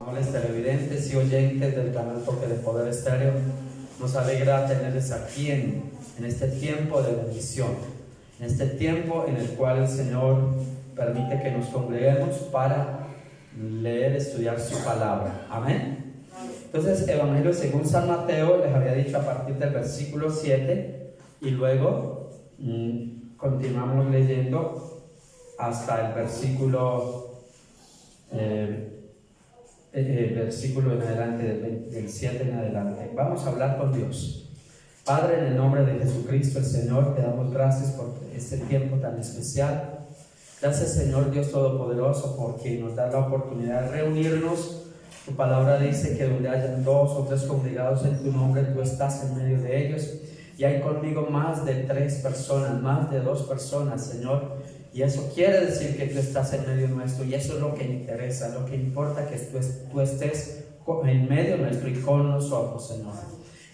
amables televidentes y oyentes del canal Toque de Poder Estéreo. Nos alegra tenerles aquí en este tiempo de bendición, en este tiempo en el cual el Señor permite que nos congreguemos para leer, estudiar su palabra. Amén. Entonces, Evangelio según San Mateo, les había dicho a partir del versículo 7 y luego continuamos leyendo hasta el versículo en adelante, del 7 en adelante. Vamos a hablar con Dios. Padre, en el nombre de Jesucristo el Señor, te damos gracias por este tiempo tan especial. Gracias, Señor Dios Todopoderoso, porque nos da la oportunidad de reunirnos. Tu palabra dice que donde hayan 2 o 3 congregados en tu nombre, tú estás en medio de ellos. Y hay conmigo más de 3 personas, más de 2 personas, Señor. Y eso quiere decir que tú estás en medio nuestro, y eso es lo que interesa, lo que importa, que tú estés en medio nuestro y con nosotros, Señor.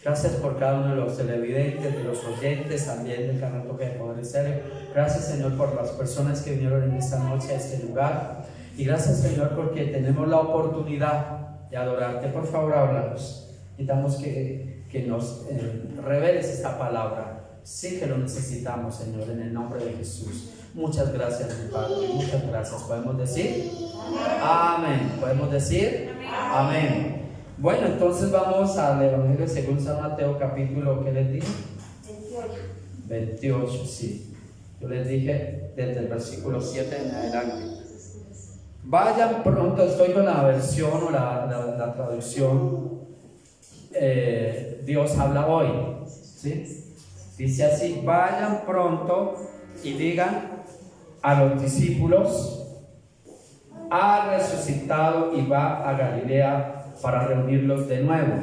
Gracias por cada uno de los televidentes, de los oyentes también del canal Toque de Poder Estéreo. Gracias, Señor, por las personas que vinieron en esta noche a este lugar. Y gracias, Señor, porque tenemos la oportunidad de adorarte. Por favor, háblanos. Necesitamos que nos reveles esta palabra. Sí que lo necesitamos, Señor, en el nombre de Jesús. Muchas gracias, mi Padre. Muchas gracias. ¿Podemos decir? Amén. ¿Podemos decir? Amén. Bueno, entonces vamos al Evangelio según San Mateo, capítulo, ¿qué les dije? 28, sí. Yo les dije desde el versículo 7 en adelante. Vayan pronto, estoy con la versión o la traducción Dios habla hoy, ¿sí? Dice así: vayan pronto y digan a los discípulos, ha resucitado y va a Galilea para reunirlos de nuevo.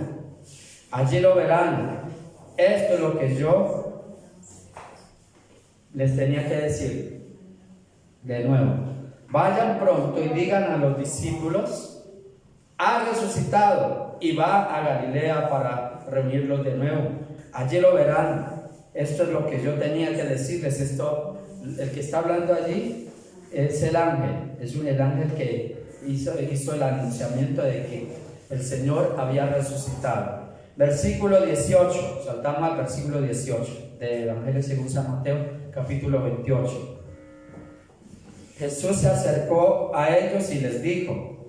Allí lo verán. Esto es lo que yo les tenía que decir de nuevo. Vayan pronto y digan a los discípulos, ha resucitado y va a Galilea para reunirlos de nuevo. Allí lo verán. Esto es lo que yo tenía que decirles. Esto, el que está hablando allí es el ángel. Es el ángel que hizo el anunciamiento de que el Señor había resucitado. Versículo 18. Saltamos al versículo 18 del Evangelio según San Mateo, capítulo 28. Jesús se acercó a ellos y les dijo: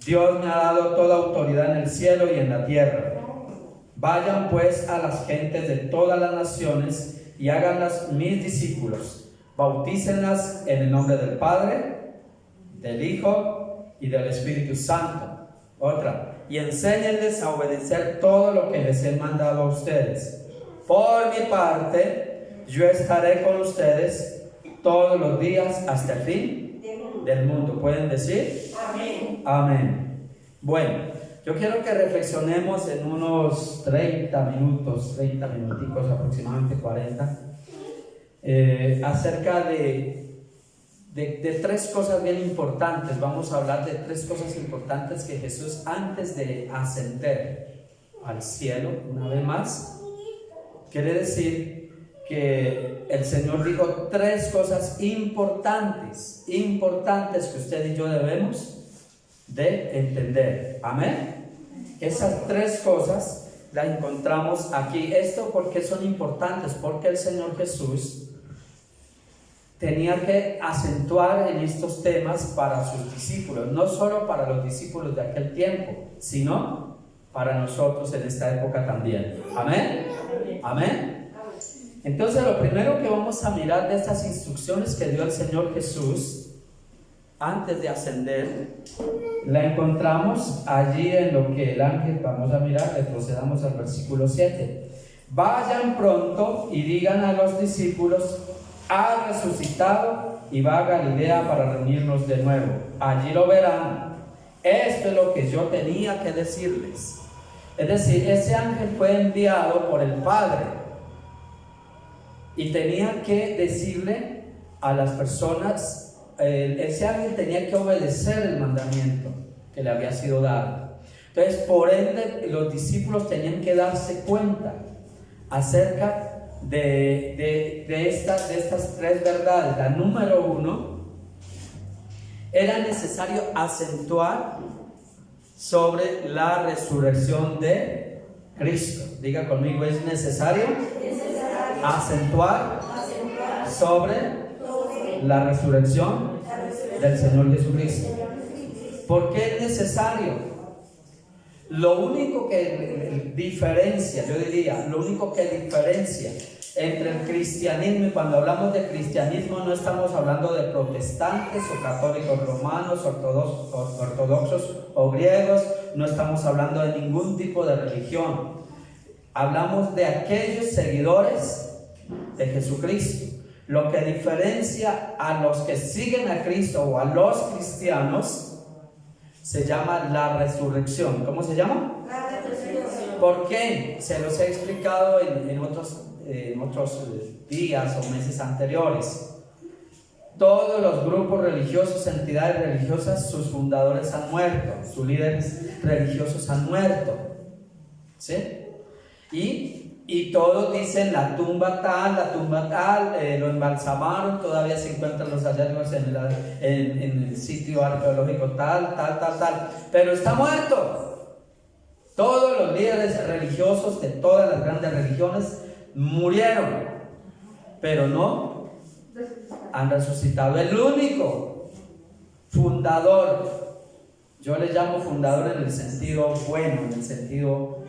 Dios me ha dado toda autoridad en el cielo y en la tierra. Vayan pues a las gentes de todas las naciones y háganlas mis discípulos. Bautícenlas en el nombre del Padre, del Hijo y del Espíritu Santo. Otra. Y enséñenles a obedecer todo lo que les he mandado a ustedes. Por mi parte, yo estaré con ustedes todos los días hasta el fin del mundo. ¿Pueden decir? Amén. Amén. Bueno, yo quiero que reflexionemos en unos 30 minuticos, aproximadamente 40, acerca de 3 cosas bien importantes. Vamos a hablar de 3 cosas importantes que Jesús, antes de ascender al cielo, una vez más, quiere decir que el Señor dijo 3 cosas importantes que usted y yo debemos de entender. Amén. Esas 3 cosas las encontramos aquí. Esto, ¿por qué son importantes? Porque el Señor Jesús tenía que acentuar en estos temas para sus discípulos, no solo para los discípulos de aquel tiempo, sino para nosotros en esta época también. Amén. Amén. Entonces, lo primero que vamos a mirar de estas instrucciones que dio el Señor Jesús antes de ascender, la encontramos allí en lo que el ángel, vamos a mirar, retrocedamos al versículo 7. Vayan pronto y digan a los discípulos, ha resucitado y va a Galilea para reunirnos de nuevo. Allí lo verán. Esto es lo que yo tenía que decirles. Es decir, ese ángel fue enviado por el Padre y tenía que decirle a las personas, ese ángel tenía que obedecer el mandamiento que le había sido dado. Entonces, por ende, los discípulos tenían que darse cuenta acerca de estas 3 verdades. La número 1, era necesario acentuar sobre la resurrección de Cristo. Diga conmigo, es necesario acentuar sobre la resurrección del Señor Jesucristo. ¿Por qué es necesario? Lo único que diferencia, yo diría, lo único que diferencia entre el cristianismo, y cuando hablamos de cristianismo no estamos hablando de protestantes o católicos romanos, ortodoxos o griegos, no estamos hablando de ningún tipo de religión. Hablamos de aquellos seguidores de Jesucristo. Lo que diferencia a los que siguen a Cristo o a los cristianos se llama la resurrección. ¿Cómo se llama? La resurrección. ¿Por qué? Se los he explicado en otros días o meses anteriores. Todos los grupos religiosos, entidades religiosas, sus fundadores han muerto, sus líderes religiosos han muerto, ¿sí? Y todos dicen la tumba tal, lo embalsamaron, todavía se encuentran los hallazgos en el sitio arqueológico tal, pero está muerto. Todos los líderes religiosos de todas las grandes religiones murieron, pero no han resucitado. El único fundador, yo le llamo fundador en el sentido bueno, en el sentido...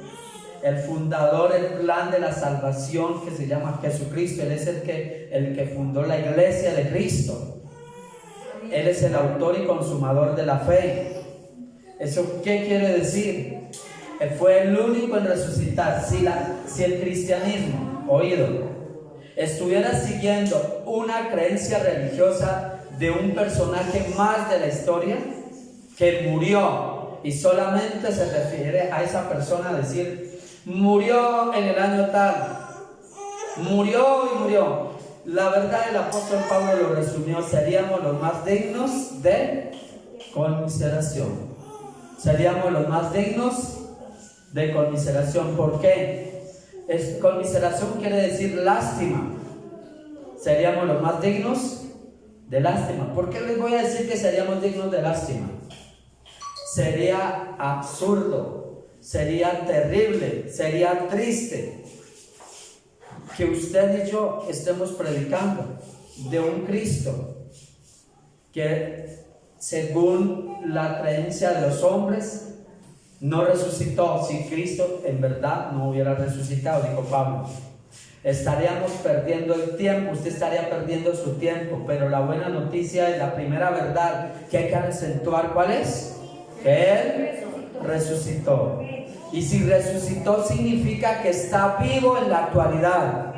El fundador, el plan de la salvación que se llama Jesucristo. Él es el que fundó la iglesia de Cristo. Él es el autor y consumador de la fe. ¿Eso qué quiere decir? Él fue el único en resucitar. Si el cristianismo, oído, estuviera siguiendo una creencia religiosa de un personaje más de la historia que murió y solamente se refiere a esa persona a decir murió en el año tal, murió. La verdad, el apóstol Pablo lo resumió: seríamos los más dignos de conmiseración. Seríamos los más dignos de conmiseración. ¿Por qué? Conmiseración quiere decir lástima. Seríamos los más dignos de lástima. ¿Por qué les voy a decir que seríamos dignos de lástima? Sería absurdo, sería terrible, sería triste que usted y yo estemos predicando de un Cristo que, según la creencia de los hombres, no resucitó. Si Cristo en verdad no hubiera resucitado, dijo Pablo, estaríamos perdiendo el tiempo, usted estaría perdiendo su tiempo. Pero la buena noticia es la primera verdad que hay que acentuar. ¿Cuál es? Que Él resucitó. Y si resucitó significa que está vivo en la actualidad.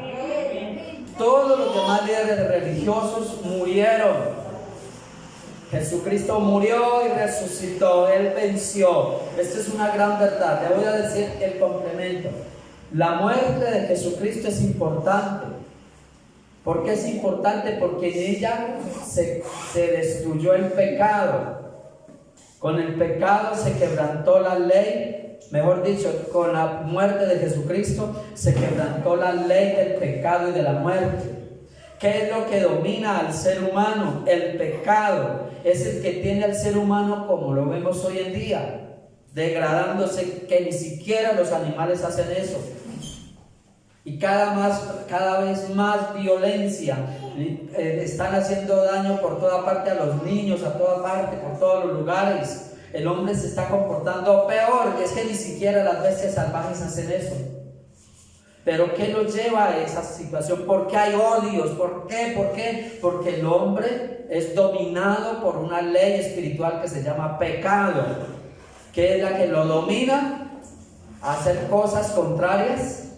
Todos los demás líderes religiosos murieron. Jesucristo murió y resucitó. Él venció. Esta es una gran verdad. Le voy a decir el complemento. La muerte de Jesucristo es importante. ¿Por qué es importante? Porque en ella se destruyó el pecado. Con el pecado se quebrantó la ley. Mejor dicho, con la muerte de Jesucristo se quebrantó la ley del pecado y de la muerte. ¿Qué es lo que domina al ser humano? El pecado es el que tiene al ser humano como lo vemos hoy en día, degradándose, que ni siquiera los animales hacen eso. Y cada vez más violencia. Están haciendo daño por toda parte a los niños, a toda parte, por todos los lugares. El hombre se está comportando peor. Es que ni siquiera las bestias salvajes hacen eso. Pero ¿qué nos lleva a esa situación? ¿Por qué hay odios? ¿Por qué? Porque el hombre es dominado por una ley espiritual que se llama pecado, que es la que lo domina a hacer cosas contrarias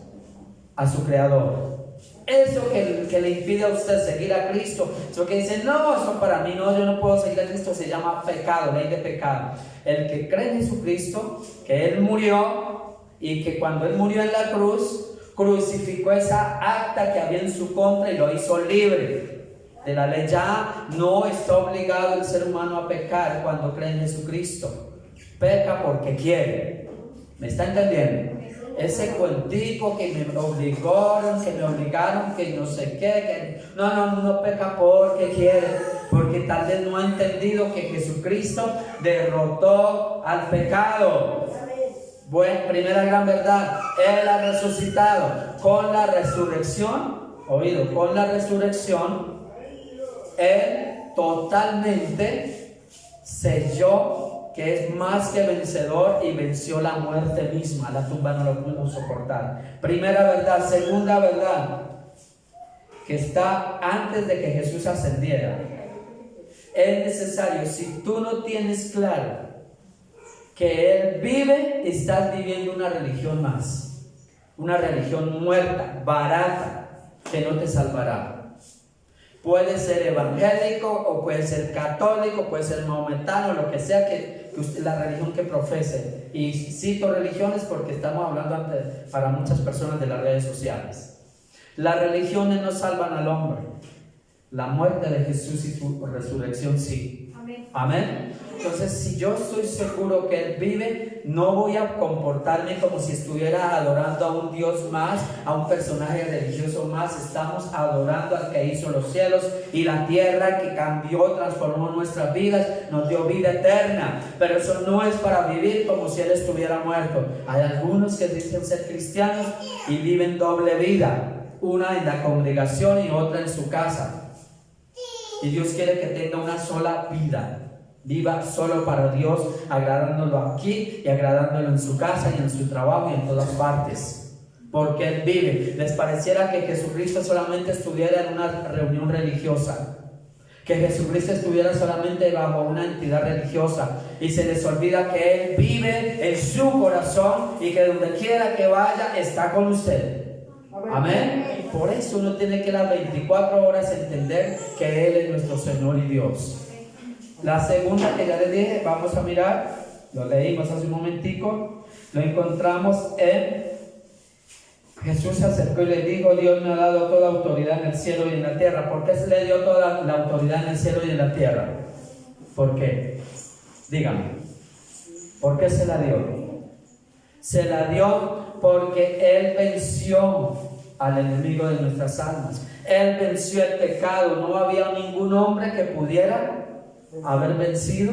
a su creador. Eso que le impide a usted seguir a Cristo, eso que dice, no, eso para mí no, yo no puedo seguir a Cristo, se llama pecado, ley de pecado. El que cree en Jesucristo, que Él murió y que cuando Él murió en la cruz, crucificó esa acta que había en su contra y lo hizo libre de la ley. Ya no está obligado el ser humano a pecar cuando cree en Jesucristo. Peca porque quiere. ¿Me está entendiendo? Ese cuentico que me obligaron, que no sé qué, que no peca porque quiere. Porque tal vez no ha entendido que Jesucristo derrotó al pecado. Bueno, primera gran verdad, Él ha resucitado. Con la resurrección, oído, con la resurrección, Él totalmente selló que es más que vencedor y venció la muerte misma. La tumba no lo pudo soportar. Primera verdad. Segunda verdad, que está antes de que Jesús ascendiera. Es necesario, si tú no tienes claro que Él vive, estás viviendo una religión más, una religión muerta, barata, que no te salvará. Puede ser evangélico o puede ser católico, puede ser maometano, lo que sea que usted, la religión que profese. Y cito religiones porque estamos hablando para muchas personas de las redes sociales. Las religiones no salvan al hombre. La muerte de Jesús y su resurrección sí. Amén. Amén. Entonces, si yo estoy seguro que Él vive, no voy a comportarme como si estuviera adorando a un Dios más, a un personaje religioso más. Estamos adorando al que hizo los cielos y la tierra, que cambió, transformó nuestras vidas, nos dio vida eterna. Pero eso no es para vivir como si Él estuviera muerto. Hay algunos que dicen ser cristianos y viven doble vida, una en la congregación y otra en su casa. Y Dios quiere que tenga una sola vida. Viva solo para Dios, agradándolo aquí y agradándolo en su casa y en su trabajo y en todas partes. Porque Él vive. Les pareciera que Jesucristo solamente estuviera en una reunión religiosa, que Jesucristo estuviera solamente bajo una entidad religiosa, y se les olvida que Él vive en su corazón y que donde quiera que vaya está con usted. Amén. Por eso uno tiene que las 24 horas entender que Él es nuestro Señor y Dios. La segunda que ya les dije, vamos a mirar, lo leímos hace un momentico, lo encontramos en Jesús se acercó y le dijo: Dios me ha dado toda autoridad en el cielo y en la tierra. ¿Por qué se le dio toda la autoridad en el cielo y en la tierra? ¿Por qué? Dígame, ¿por qué se la dio? Se la dio porque Él venció al enemigo de nuestras almas. Él venció el pecado. No había ningún hombre que pudiera haber vencido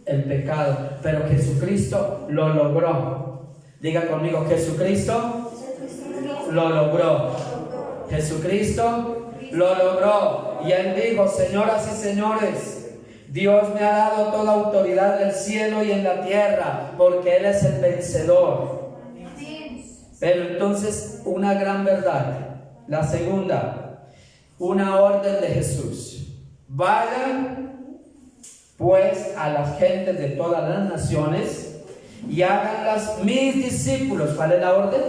el pecado, pero Jesucristo lo logró. Diga conmigo: Jesucristo lo logró. Jesucristo lo logró. Y Él dijo: señoras y señores, Dios me ha dado toda autoridad del cielo y en la tierra, porque Él es el vencedor. Pero entonces, una gran verdad. La segunda, una orden de Jesús: vayan pues a las gentes de todas las naciones y háganlas mis discípulos. ¿Cuál es la orden?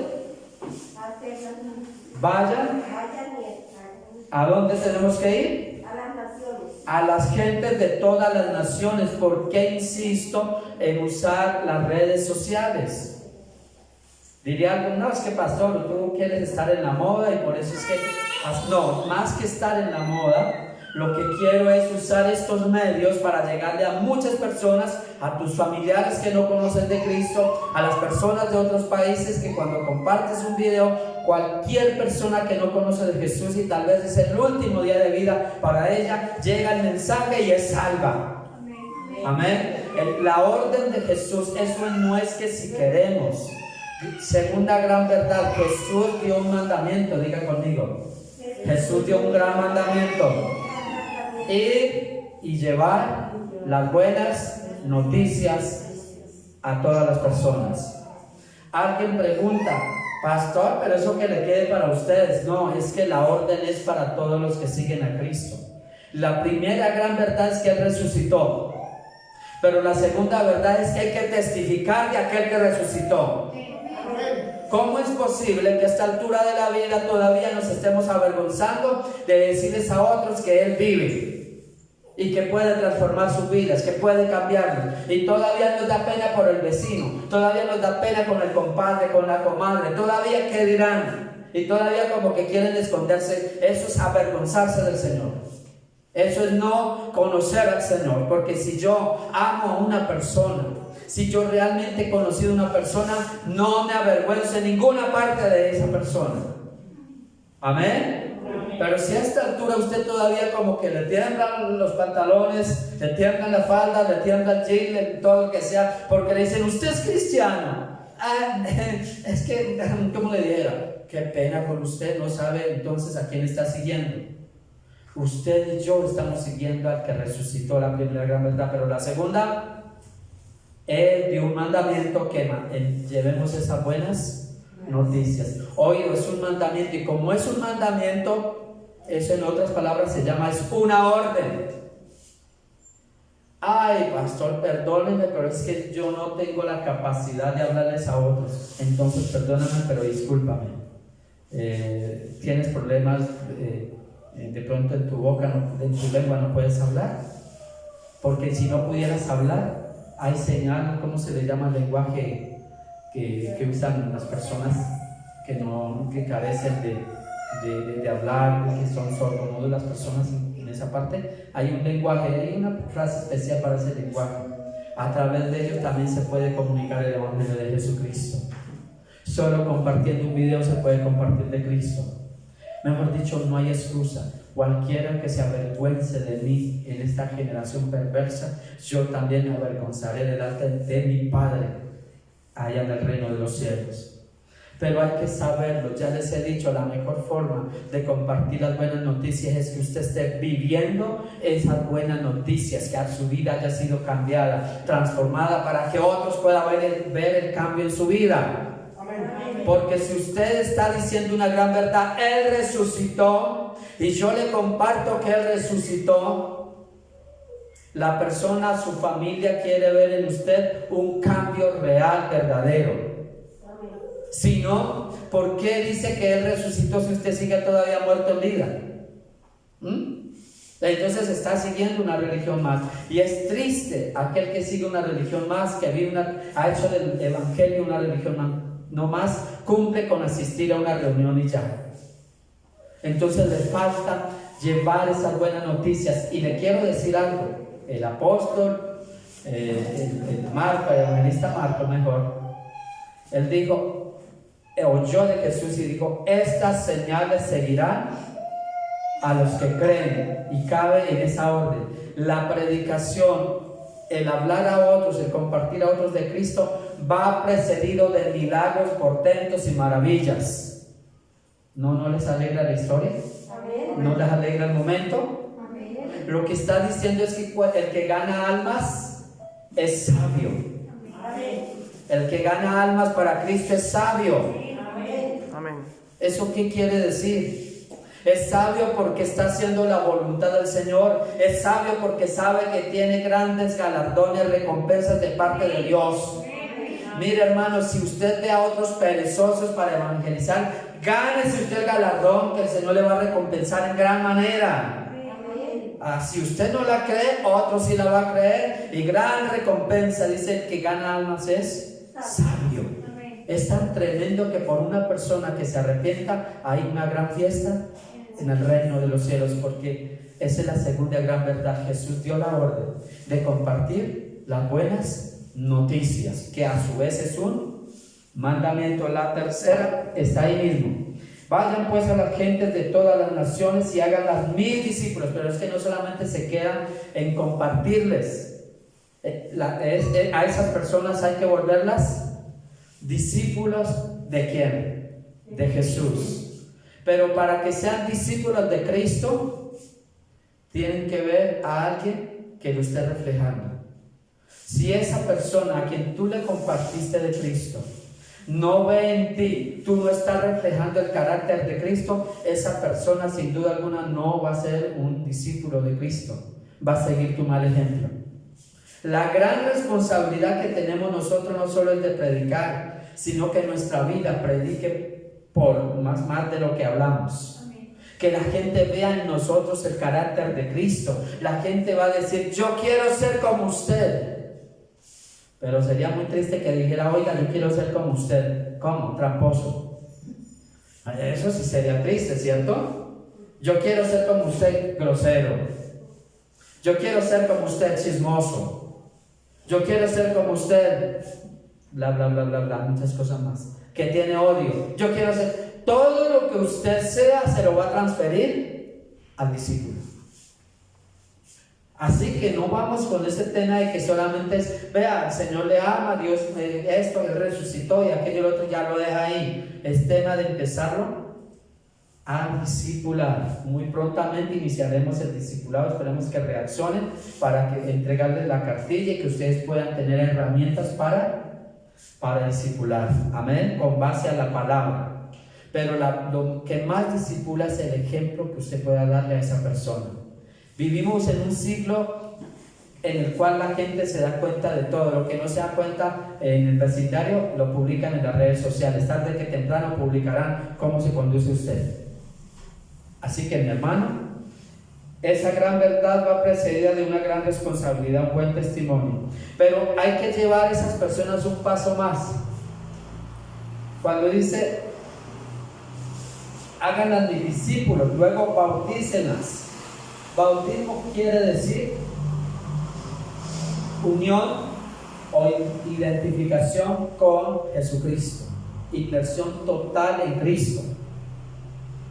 Vayan. ¿A dónde tenemos que ir? A las naciones. A las gentes de todas las naciones. ¿Por qué insisto en usar las redes sociales? Diría alguien: no, es que pastor, tú quieres estar en la moda y por eso es que... No, más que estar en la moda, lo que quiero es usar estos medios para llegarle a muchas personas, a tus familiares que no conocen de Cristo, a las personas de otros países que cuando compartes un video, cualquier persona que no conoce de Jesús y tal vez es el último día de vida para ella, llega el mensaje y es salva. Amén. La orden de Jesús, eso no es que si queremos. Segunda gran verdad, Jesús dio un mandamiento. Diga conmigo: Jesús dio un gran mandamiento: ir y llevar las buenas noticias a todas las personas. Alguien pregunta: pastor, pero eso que le quede para ustedes. No, es que la orden es para todos los que siguen a Cristo. La primera gran verdad es que Él resucitó, pero la segunda verdad es que hay que testificar de aquel que resucitó. ¿Cómo es posible que a esta altura de la vida todavía nos estemos avergonzando de decirles a otros que Él vive y que puede transformar sus vidas, que puede cambiarlos? Y todavía nos da pena por el vecino, todavía nos da pena con el compadre, con la comadre, todavía ¿qué dirán? Y todavía como que quieren esconderse. Eso es avergonzarse del Señor. Eso es no conocer al Señor. Porque si yo amo a una persona, si yo realmente he conocido a una persona, no me avergüenzo en ninguna parte de esa persona. Amén. Pero si a esta altura usted todavía como que le tiemblan los pantalones, le tiemblan la falda, le tiembla el jean, todo lo que sea, porque le dicen, usted es cristiano. Es que, ¿cómo le dijera? Qué pena con usted, no sabe entonces a quién está siguiendo. Usted y yo estamos siguiendo al que resucitó, la primera gran verdad. Pero la segunda, Él dio un mandamiento que llevemos esas buenas noticias. Hoy es un mandamiento, y como es un mandamiento, eso en otras palabras se llama, es una orden. Ay, pastor, perdónenme, pero es que yo no tengo la capacidad de hablarles a otros. Entonces, perdóname, pero discúlpame. Tienes problemas, de pronto en tu boca, en tu lengua no puedes hablar. Porque si no pudieras hablar, hay señal, ¿cómo se le llama el lenguaje que usan las personas que carecen de hablar, que son sordomudos las personas en esa parte? Hay un lenguaje, hay una frase especial para ese lenguaje. A través de ellos también se puede comunicar el evangelio de Jesucristo. Solo compartiendo un video se puede compartir de Cristo. Mejor dicho, no hay excusa. Cualquiera que se avergüence de mí en esta generación perversa, yo también me avergonzaré delante de mi Padre allá en el reino de los cielos. Pero hay que saberlo, ya les he dicho, la mejor forma de compartir las buenas noticias es que usted esté viviendo esas buenas noticias, que su vida haya sido cambiada, transformada, para que otros puedan ver el cambio en su vida. Porque si usted está diciendo una gran verdad, Él resucitó, y yo le comparto que Él resucitó, la persona, su familia quiere ver en usted un cambio real, verdadero. Si no, ¿por qué dice que Él resucitó si usted sigue todavía muerto en vida? Entonces está siguiendo una religión más. Y es triste aquel que sigue una religión más, que ha hecho del evangelio una religión más. No más cumple con asistir a una reunión y ya. Entonces le falta llevar esas buenas noticias. Y le quiero decir algo. El apóstol, el Marco, el evangelista Marco mejor, él dijo, oyó de Jesús y dijo, estas señales seguirán a los que creen. Y cabe en esa orden la predicación, el hablar a otros, el compartir a otros de Cristo, va precedido de milagros, portentos y maravillas. ¿No les alegra la historia? Amén. ¿No les alegra el momento? Amén. Lo que está diciendo es que el que gana almas es sabio. Amén. El que gana almas para Cristo es sabio. Amén. ¿Eso qué quiere decir? Es sabio porque está haciendo la voluntad del Señor. Es sabio porque sabe que tiene grandes galardones, recompensas de parte de Dios. Mire, hermanos, si usted ve a otros perezosos para evangelizar, gánese usted el galardón que el Señor le va a recompensar en gran manera. Si usted no la cree, otro sí la va a creer, y gran recompensa. Dice: el que gana almas es sabio. Es tan tremendo que por una persona que se arrepienta hay una gran fiesta en el reino de los cielos, porque esa es la segunda gran verdad. Jesús dio la orden de compartir las buenas noticias, que a su vez es un mandamiento. La tercera está ahí mismo: vayan pues a las gentes de todas las naciones y háganlas mis discípulos. Pero es que no solamente se quedan en compartirles, a esas personas hay que volverlas discípulos. ¿De quién? De Jesús. Pero para que sean discípulos de Cristo, tienen que ver a alguien que lo esté reflejando. Si esa persona a quien tú le compartiste de Cristo no ve en ti, tú no estás reflejando el carácter de Cristo, esa persona sin duda alguna no va a ser un discípulo de Cristo, va a seguir tu mal ejemplo. La gran responsabilidad que tenemos nosotros no solo es de predicar, sino que nuestra vida predique por más de lo que hablamos. Amén. Que la gente vea en nosotros el carácter de Cristo. La gente va a decir: yo quiero ser como usted. Pero sería muy triste que dijera: oiga, yo quiero ser como usted. ¿Cómo? Tramposo. Eso sí sería triste, ¿cierto? Yo quiero ser como usted, grosero. Yo quiero ser como usted, chismoso. Yo quiero ser como usted, bla, bla, bla, bla, bla, muchas cosas más, que tiene odio. Yo quiero ser, todo lo que usted sea se lo va a transferir al discípulo. Así que no vamos con ese tema de que solamente es, vea, el Señor le ama, Dios esto, Él resucitó y aquello el otro ya lo deja ahí. Es tema de empezarlo a discipular. Muy prontamente iniciaremos el discipulado, esperemos que reaccionen para que entregarles la cartilla y que ustedes puedan tener herramientas para discipular. Amén, con base a la palabra. Pero lo que más discipula es el ejemplo que usted pueda darle a esa persona. Vivimos en un siglo en el cual la gente se da cuenta de todo. Lo que no se da cuenta en el vecindario lo publican en las redes sociales. Tarde que temprano publicarán cómo se conduce usted. Así que, mi hermano, esa gran verdad va precedida de una gran responsabilidad, un buen testimonio. Pero hay que llevar a esas personas un paso más. Cuando dice, háganlas mis discípulos, luego bautícenlas. Bautismo quiere decir unión o identificación con Jesucristo, inmersión total en Cristo,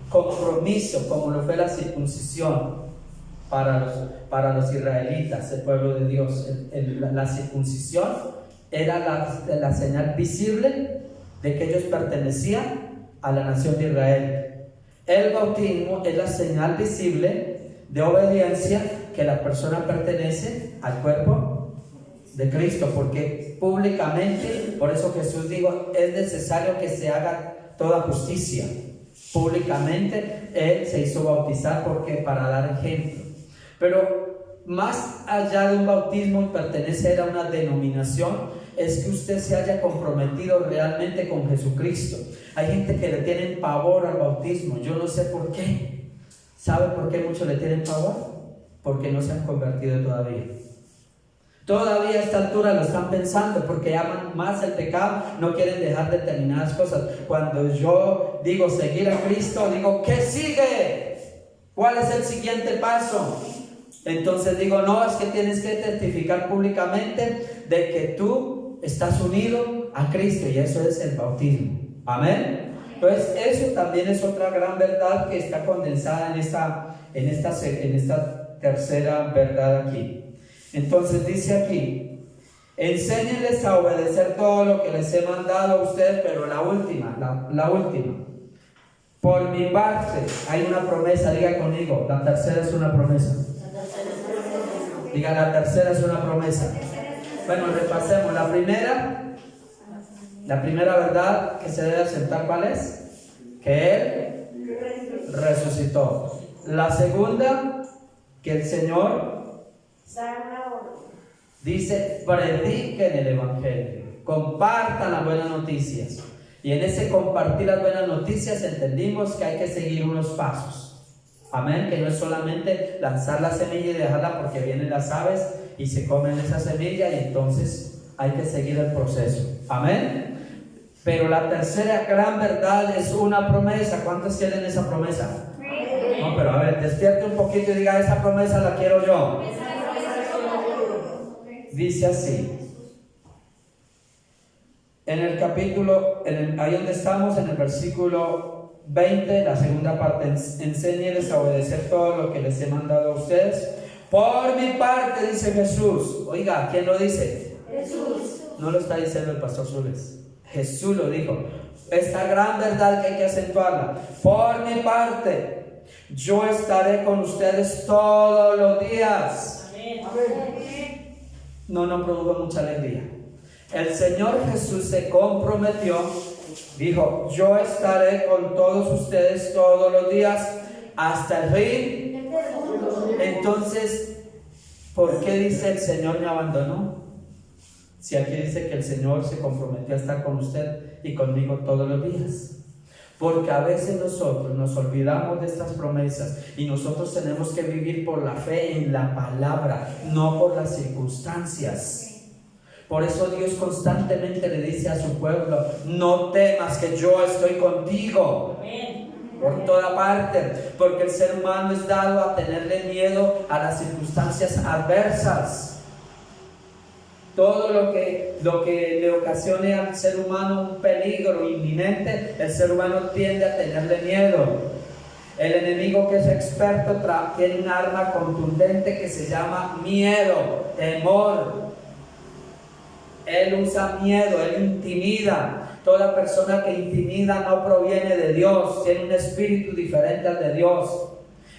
compromiso, como lo fue la circuncisión para los israelitas, el pueblo de Dios. La circuncisión era la señal visible de que ellos pertenecían a la nación de Israel. El bautismo es la señal visible de obediencia que la persona pertenece al cuerpo de Cristo, porque públicamente, por eso Jesús dijo, es necesario que se haga toda justicia. Públicamente Él se hizo bautizar porque para dar ejemplo. Pero más allá de un bautismo y pertenecer a una denominación, es que usted se haya comprometido realmente con Jesucristo. Hay gente que le tienen pavor al bautismo, yo no sé por qué. ¿Sabe por qué muchos le tienen pavor? Porque no se han convertido todavía. Todavía a esta altura lo están pensando porque aman más el pecado, no quieren dejar determinadas cosas. Cuando yo digo seguir a Cristo, digo, ¿qué sigue? ¿Cuál es el siguiente paso? Entonces digo, no, es que tienes que testificar públicamente de que tú estás unido a Cristo, y eso es el bautismo. Amén. Entonces eso también es otra gran verdad que está condensada en esta tercera verdad aquí. Entonces dice aquí, enséñenles a obedecer todo lo que les he mandado a ustedes, pero la última, por mi parte, hay una promesa, diga conmigo, la tercera es una promesa. Diga, la tercera es una promesa. Bueno, repasemos. La primera verdad que se debe aceptar, ¿cuál es? Que Él resucitó. La segunda, que el Señor dice, prediquen el Evangelio, compartan las buenas noticias. Y en ese compartir las buenas noticias entendimos que hay que seguir unos pasos. Amén, que no es solamente lanzar la semilla y dejarla porque vienen las aves y se comen esa semilla, y entonces hay que seguir el proceso. Amén. Pero la tercera gran verdad es una promesa. ¿Cuántos quieren esa promesa? No, pero a ver, despierte un poquito y diga, esa promesa la quiero yo. Dice así, en el capítulo, ahí donde estamos, en el versículo 20, la segunda parte, enséñenles a obedecer todo lo que les he mandado a ustedes. Por mi parte, dice Jesús. Oiga, ¿quién lo dice? Jesús. No lo está diciendo el pastor Zules. Jesús lo dijo. Esta gran verdad que hay que acentuarla. Por mi parte, yo estaré con ustedes todos los días. Amén. No produjo mucha alegría. El Señor Jesús se comprometió, dijo, yo estaré con todos ustedes todos los días hasta el fin. Entonces, ¿por qué dice el Señor me abandonó? Si aquí dice que el Señor se comprometió a estar con usted y conmigo todos los días. Porque a veces nosotros nos olvidamos de estas promesas y nosotros tenemos que vivir por la fe en la palabra, no por las circunstancias. Por eso Dios constantemente le dice a su pueblo, no temas que yo estoy contigo. Por toda parte, porque el ser humano es dado a tenerle miedo a las circunstancias adversas. Todo lo que le ocasione al ser humano un peligro inminente, el ser humano tiende a tenerle miedo. El enemigo que es experto tiene un arma contundente que se llama miedo, temor. Él usa miedo, él intimida. Toda persona que intimida no proviene de Dios, tiene un espíritu diferente al de Dios.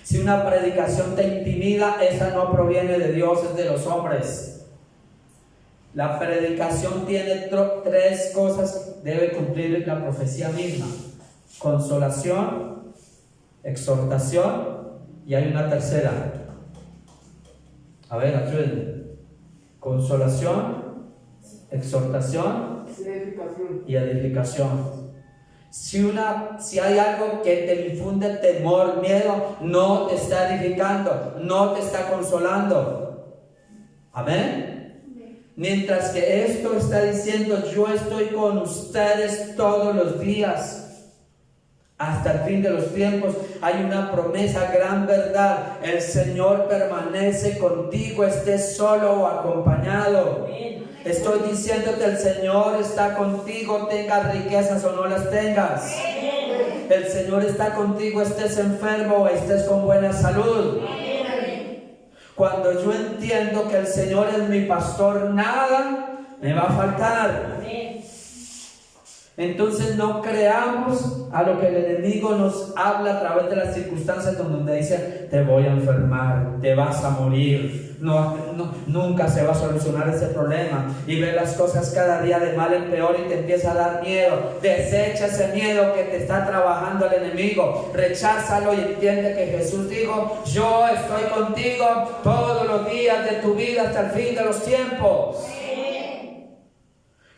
Si una predicación te intimida, esa no proviene de Dios, es de los hombres. La predicación tiene tres cosas que debe cumplir la profecía misma: consolación, exhortación y hay una tercera. A ver, ayúdenme. Consolación, exhortación y edificación. Si hay algo que te infunde temor, miedo, no te está edificando, no te está consolando. Amén. Mientras que esto está diciendo: yo estoy con ustedes todos los días hasta el fin de los tiempos, hay una promesa, gran verdad: el Señor permanece contigo, estés solo o acompañado. Estoy diciéndote, el Señor está contigo, tengas riquezas o no las tengas. El Señor está contigo, estés enfermo o estés con buena salud. Cuando yo entiendo que el Señor es mi pastor, nada me va a faltar. Entonces no creamos a lo que el enemigo nos habla a través de las circunstancias donde dice: te voy a enfermar, te vas a morir, nunca se va a solucionar ese problema, y ve las cosas cada día de mal en peor y te empieza a dar miedo. Desecha ese miedo que te está trabajando el enemigo, recházalo y entiende que Jesús dijo: yo estoy contigo todos los días de tu vida hasta el fin de los tiempos.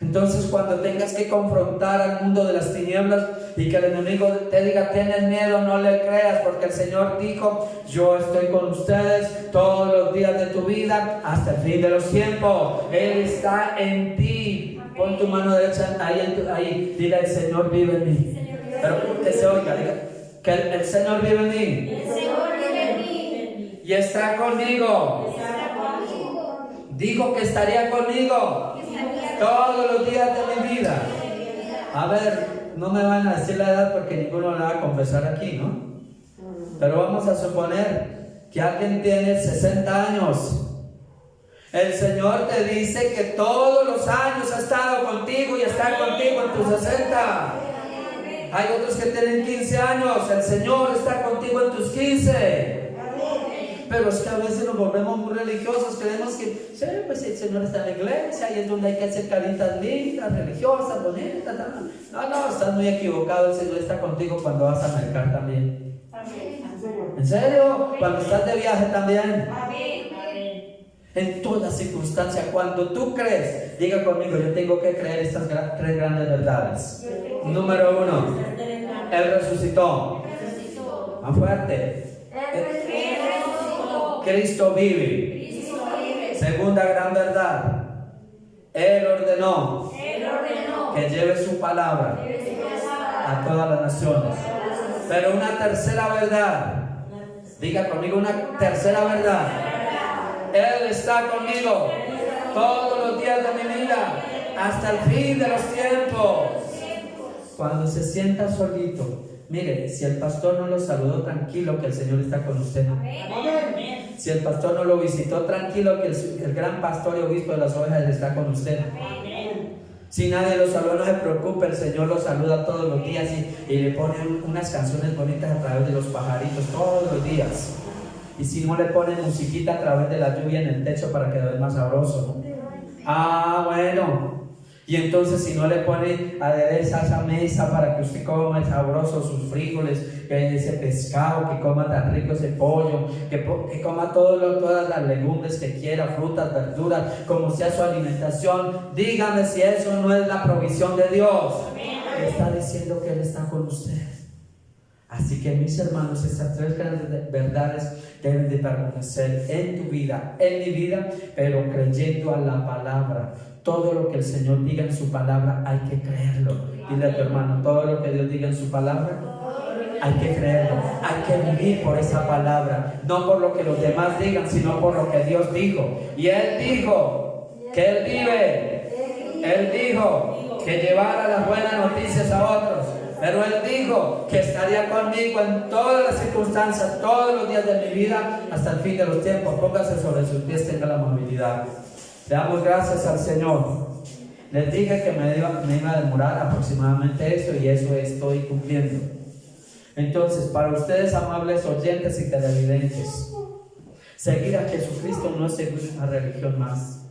Entonces, cuando tengas que confrontar al mundo de las tinieblas y que el enemigo te diga: tienes miedo, no le creas, porque el Señor dijo: yo estoy con ustedes todos los días de tu vida hasta el fin de los tiempos. Él está en ti. Pon tu mano derecha ahí, dile: el Señor vive en mí. Pero que se oiga, diga que el Señor vive en mí. El Señor vive en mí. Y está conmigo. Dijo que estaría conmigo todos los días de mi vida. A ver, no me van a decir la edad porque ninguno la va a confesar aquí, ¿no? Pero vamos a suponer que alguien tiene 60 años. El Señor te dice que todos los años ha estado contigo y está contigo en tus 60. Hay otros que tienen 15 años. El Señor está contigo en tus 15. Pero es que a veces nos volvemos muy religiosos, creemos que sí, pues el Señor está en la iglesia y es donde hay que hacer caritas lindas, religiosas, bonitas. No, estás muy equivocado. El Señor está contigo cuando vas a mercar también. ¿En serio? Cuando estás de viaje también. En toda circunstancia, cuando tú crees, diga conmigo: yo tengo que creer estas tres grandes verdades. Número 1, Él resucitó. Más fuerte. Cristo vive. Segunda gran verdad: Él ordenó que lleve su palabra a todas las naciones. Pero una tercera verdad, diga conmigo: una tercera verdad: Él está conmigo todos los días de mi vida hasta el fin de los tiempos. Cuando se sienta solito, mire, si el pastor no lo saludó, tranquilo que el Señor está con usted. Si el pastor no lo visitó, tranquilo que el gran pastor y obispo de las ovejas está con usted. Si nadie lo saludó, no se preocupe, el Señor lo saluda todos los días y le pone unas canciones bonitas a través de los pajaritos todos los días. Y si no, le pone musiquita a través de la lluvia en el techo para que sea más sabroso. Bueno. Y entonces, si no, le pone adereza a esa mesa para que usted coma sabroso sus frijoles, ese pescado, que coma tan rico ese pollo, que coma todas las legumbres que quiera, frutas, verduras, como sea su alimentación. Dígame si eso no es la provisión de Dios. Le está diciendo que Él está con usted. Así que, mis hermanos, estas tres grandes verdades deben de permanecer en tu vida, en mi vida, pero creyendo a la palabra. Todo lo que el Señor diga en su palabra hay que creerlo. Dile a tu hermano: todo lo que Dios diga en su palabra hay que creerlo, hay que vivir por esa palabra, no por lo que los demás digan, sino por lo que Dios dijo. Y Él dijo que Él vive. Él dijo que llevara las buenas noticias a otros. Pero Él dijo que estaría conmigo en todas las circunstancias, todos los días de mi vida, hasta el fin de los tiempos. Póngase sobre sus pies, tenga la movilidad. Le damos gracias al Señor. Les dije que me iba a demorar aproximadamente eso, y eso estoy cumpliendo. Entonces, para ustedes, amables oyentes y televidentes, seguir a Jesucristo no es seguir una religión más.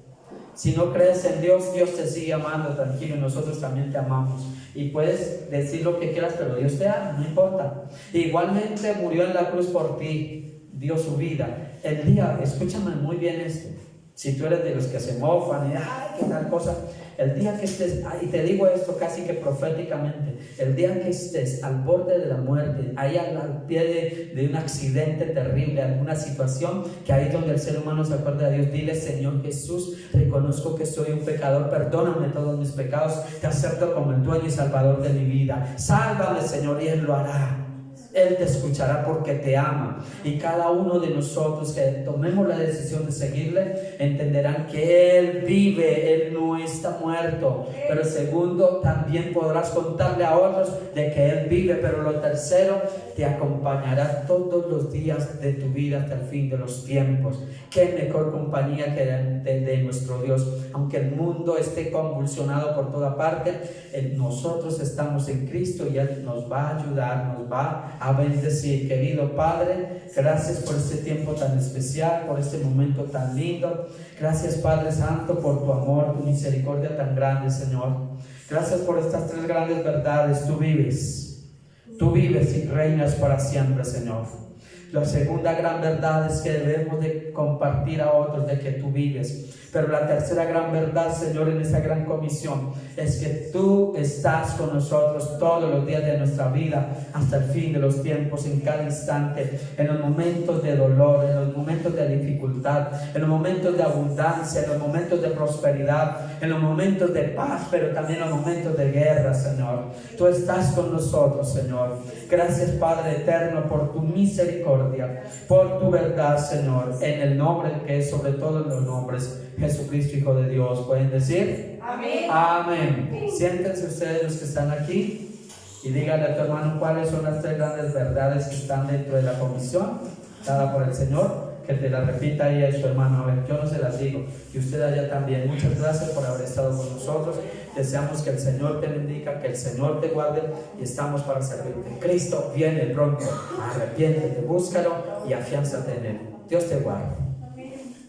Si no crees en Dios, Dios te sigue amando, tranquilo, nosotros también te amamos. Y puedes decir lo que quieras, pero Dios te ama, no importa. Igualmente murió en la cruz por ti, dio su vida. El día, escúchame muy bien esto, si tú eres de los que se mofan y ay, qué tal cosa, el día que estés, y te digo esto casi que proféticamente, el día que estés al borde de la muerte, ahí al pie de un accidente terrible, alguna situación, que ahí donde el ser humano se acuerde a Dios, dile: Señor Jesús, reconozco que soy un pecador, perdóname todos mis pecados, te acepto como el dueño y salvador de mi vida, sálvame, Señor, y Él lo hará. Él te escuchará porque te ama. Y cada uno de nosotros que tomemos la decisión de seguirle, entenderán que Él vive, Él no está muerto. Pero segundo, también podrás contarle a otros de que Él vive. Pero lo tercero, te acompañará todos los días de tu vida hasta el fin de los tiempos. Qué mejor compañía que de nuestro Dios. Aunque el mundo esté convulsionado por toda parte, nosotros estamos en Cristo y Él nos va a ayudar, nos va a bendecir. Querido Padre, gracias por este tiempo tan especial, por este momento tan lindo. Gracias, Padre Santo, por tu amor, tu misericordia tan grande, Señor. Gracias por estas tres grandes verdades. Tú vives y reinas para siempre, Señor. La segunda gran verdad es que debemos de compartir a otros de que tú vives. Pero la tercera gran verdad, Señor, en esta gran comisión, es que tú estás con nosotros todos los días de nuestra vida, hasta el fin de los tiempos, en cada instante, en los momentos de dolor, en los momentos de dificultad, en los momentos de abundancia, en los momentos de prosperidad, en los momentos de paz, pero también en los momentos de guerra, Señor. Tú estás con nosotros, Señor. Gracias, Padre eterno, por tu misericordia, por tu verdad, Señor, en el nombre que es sobre todos los nombres, Jesucristo, Hijo de Dios. ¿Pueden decir? Amén. Amén. Siéntense ustedes los que están aquí y díganle a tu hermano cuáles son las tres grandes verdades que están dentro de la comisión dada por el Señor. Que te la repita ahí a su hermano. A ver, yo no se las digo, y usted allá también. Muchas gracias por haber estado con nosotros. Deseamos que el Señor te bendiga, que el Señor te guarde, y estamos para servirte. Cristo viene pronto. Arrepiéntete, búscalo y afiánzate en Él. Dios te guarde.